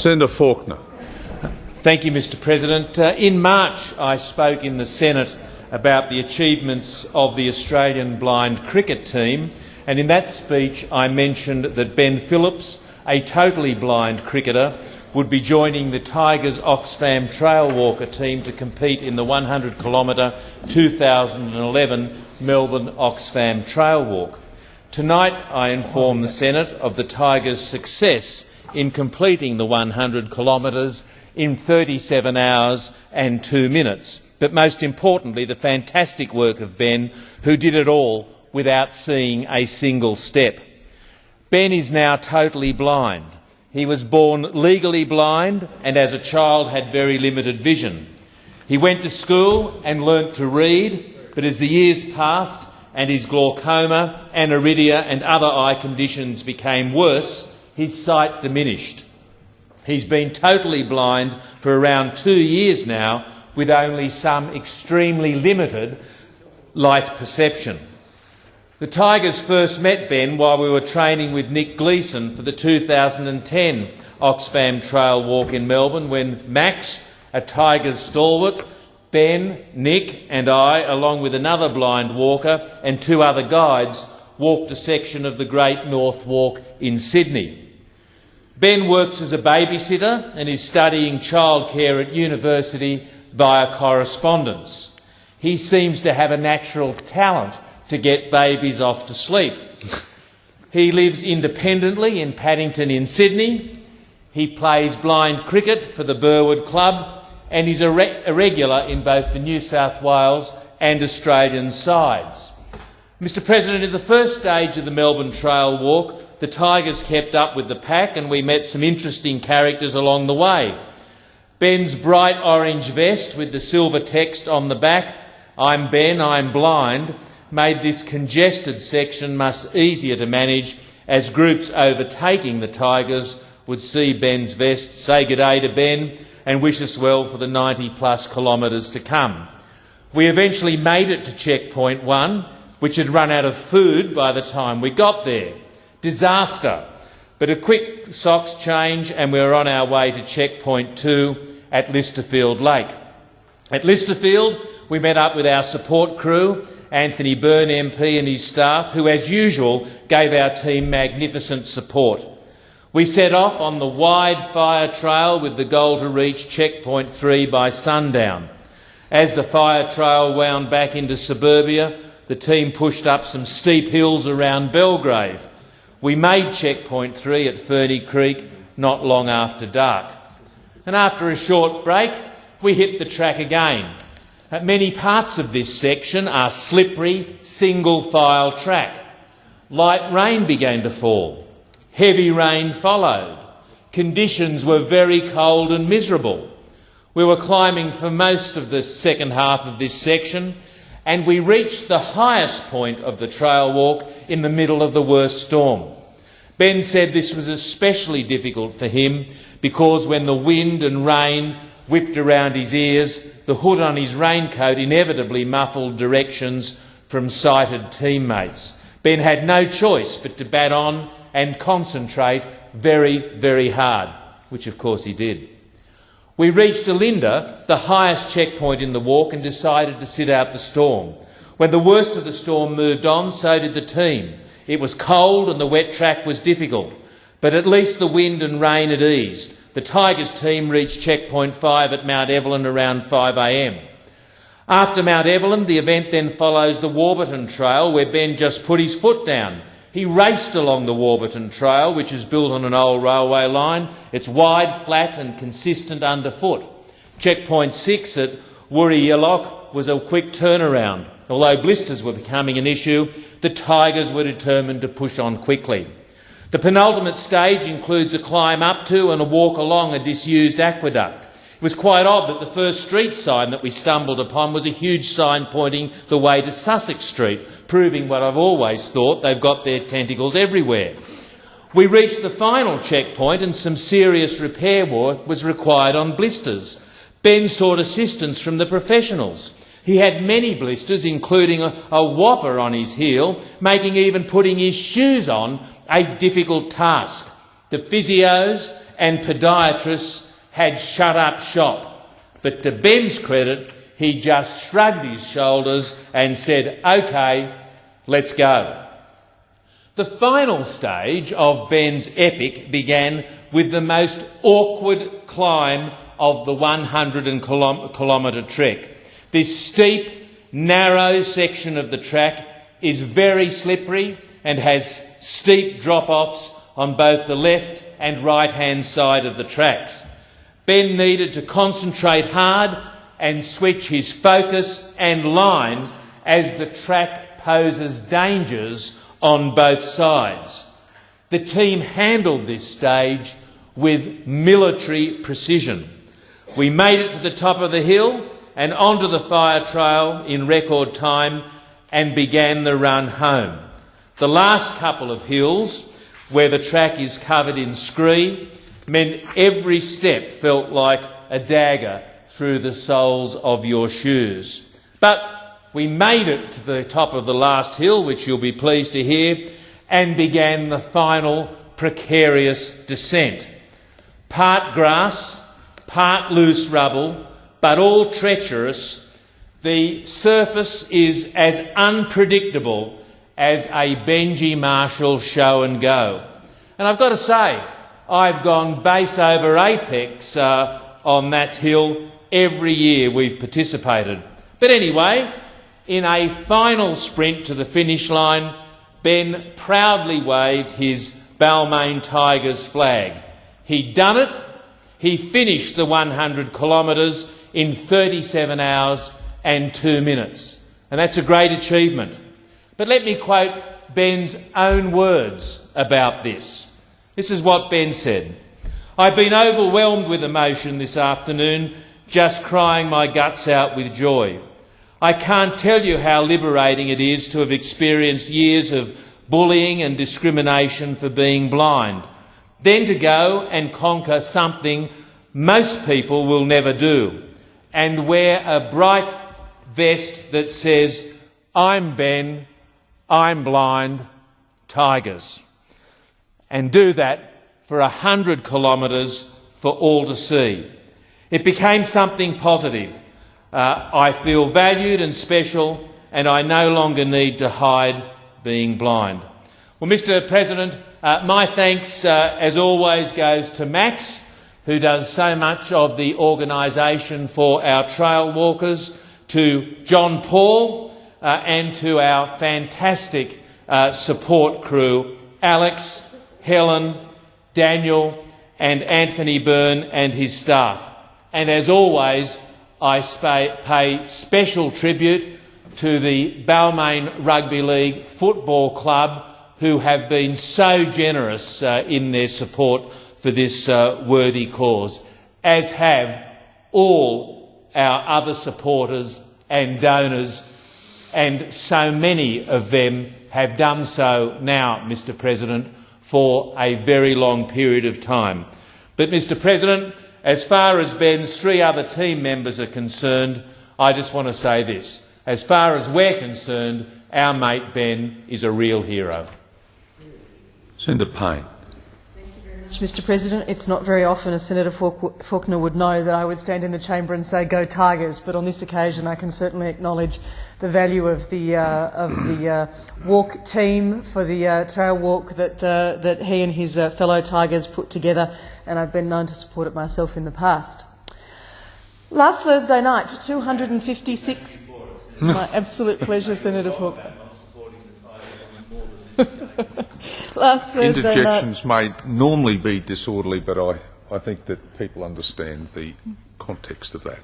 Senator Faulkner. Thank you, Mr President. In March, I spoke in the Senate about the achievements of the Australian blind cricket team, and in that speech I mentioned that Ben Phillips, a totally blind cricketer, would be joining the Tigers Oxfam Trailwalk team to compete in the 100-kilometre 2011 Melbourne Oxfam Trailwalk. Tonight I inform the Senate of the Tigers' success in completing the 100 kilometres in 37 hours and 2 minutes, but most importantly the fantastic work of Ben, who did it all without seeing a single step. Ben is now totally blind. He was born legally blind and as a child had very limited vision. He went to school and learnt to read, but as the years passed and his glaucoma, aniridia and other eye conditions became worse, his sight diminished. He's been totally blind for around 2 years now, with only some extremely limited light perception. The Tigers first met Ben while we were training with Nick Gleeson for the 2010 Oxfam Trailwalk in Melbourne, when Max, a Tigers stalwart, Ben, Nick and I, along with another blind walker and 2 other guides, walked a section of the Great North Walk in Sydney. Ben works as a babysitter and is studying childcare at university via correspondence. He seems to have a natural talent to get babies off to sleep. He lives independently in Paddington in Sydney. He plays blind cricket for the Burwood Club and is a regular in both the New South Wales and Australian sides. Mr President, in the first stage of the Melbourne Trail Walk, the Tigers kept up with the pack and we met some interesting characters along the way. Ben's bright orange vest with the silver text on the back, "I'm Ben, I'm blind," made this congested section much easier to manage, as groups overtaking the Tigers would see Ben's vest, say good day to Ben and wish us well for the 90-plus kilometres to come. We eventually made it to checkpoint 1, which had run out of food by the time we got there. Disaster, but a quick socks change and we were on our way to checkpoint 2 at Listerfield Lake. At Listerfield, we met up with our support crew, Anthony Byrne MP and his staff, who as usual gave our team magnificent support. We set off on the wide fire trail with the goal to reach checkpoint 3 by sundown. As the fire trail wound back into suburbia, the team pushed up some steep hills around Belgrave. We made checkpoint 3 at Ferny Creek not long after dark. And after a short break, we hit the track again. Many parts of this section are slippery, single-file track. Light rain began to fall. Heavy rain followed. Conditions were very cold and miserable. We were climbing for most of the second half of this section, and we reached the highest point of the trail walk in the middle of the worst storm. Ben said this was especially difficult for him because when the wind and rain whipped around his ears, the hood on his raincoat inevitably muffled directions from sighted teammates. Ben had no choice but to bat on and concentrate very, very hard, which of course he did. We reached Olinda, the highest checkpoint in the walk, and decided to sit out the storm. When the worst of the storm moved on, so did the team. It was cold and the wet track was difficult, but at least the wind and rain had eased. The Tigers team reached checkpoint 5 at Mount Evelyn around 5 a.m. After Mount Evelyn, the event then follows the Warburton Trail, where Ben just put his foot down. He raced along the Warburton Trail, which is built on an old railway line. It's wide, flat and consistent underfoot. Checkpoint 6 at Wurriyallock was a quick turnaround. Although blisters were becoming an issue, the Tigers were determined to push on quickly. The penultimate stage includes a climb up to and a walk along a disused aqueduct. It was quite odd that the first street sign that we stumbled upon was a huge sign pointing the way to Sussex Street, proving what I've always thought, they've got their tentacles everywhere. We reached the final checkpoint and some serious repair work was required on blisters. Ben sought assistance from the professionals. He had many blisters, including a whopper on his heel, making even putting his shoes on a difficult task. The physios and podiatrists had shut up shop. But to Ben's credit, he just shrugged his shoulders and said, "OK, let's go." The final stage of Ben's epic began with the most awkward climb of the 100-kilometre trek. This steep, narrow section of the track is very slippery and has steep drop-offs on both the left and right-hand side of the tracks. Ben needed to concentrate hard and switch his focus and line as the track poses dangers on both sides. The team handled this stage with military precision. We made it to the top of the hill and onto the fire trail in record time and began the run home. The last couple of hills, where the track is covered in scree, meant every step felt like a dagger through the soles of your shoes. But we made it to the top of the last hill, which you'll be pleased to hear, and began the final precarious descent. Part grass, part loose rubble, but all treacherous, the surface is as unpredictable as a Benji Marshall show and go. And I've got to say, I've gone base over apex on that hill every year we've participated. But anyway, in a final sprint to the finish line, Ben proudly waved his Balmain Tigers flag. He'd done it. He finished the 100 kilometres in 37 hours and 2 minutes. And that's a great achievement. But let me quote Ben's own words about this. This is what Ben said. "I've been overwhelmed with emotion this afternoon, just crying my guts out with joy. I can't tell you how liberating it is to have experienced years of bullying and discrimination for being blind, then to go and conquer something most people will never do, and wear a bright vest that says, 'I'm Ben, I'm blind, Tigers,' and do that for 100 kilometres for all to see. It became something positive. I feel valued and special, and I no longer need to hide being blind." Well, Mr President, my thanks, as always, goes to Max, who does so much of the organisation for our trail walkers, to John Paul, and to our fantastic support crew, Alex, Helen, Daniel and Anthony Byrne and his staff. And as always, I pay special tribute to the Balmain Rugby League Football Club, who have been so generous in their support for this worthy cause, as have all our other supporters and donors, and so many of them have done so now, Mr President, for a very long period of time. But, Mr President, as far as Ben's 3 other team members are concerned, I just want to say this. As far as we're concerned, our mate Ben is a real hero. Senator Payne. Mr President, it's not very often as Senator Faulkner would know that I would stand in the chamber and say "Go Tigers," but on this occasion I can certainly acknowledge the value of the walk team for the trail walk that he and his fellow Tigers put together, and I've been known to support it myself in the past. Last Thursday night, 256... My absolute pleasure, Senator Faulkner. Last Thursday Interjections may normally be disorderly, but I think that people understand the context of that.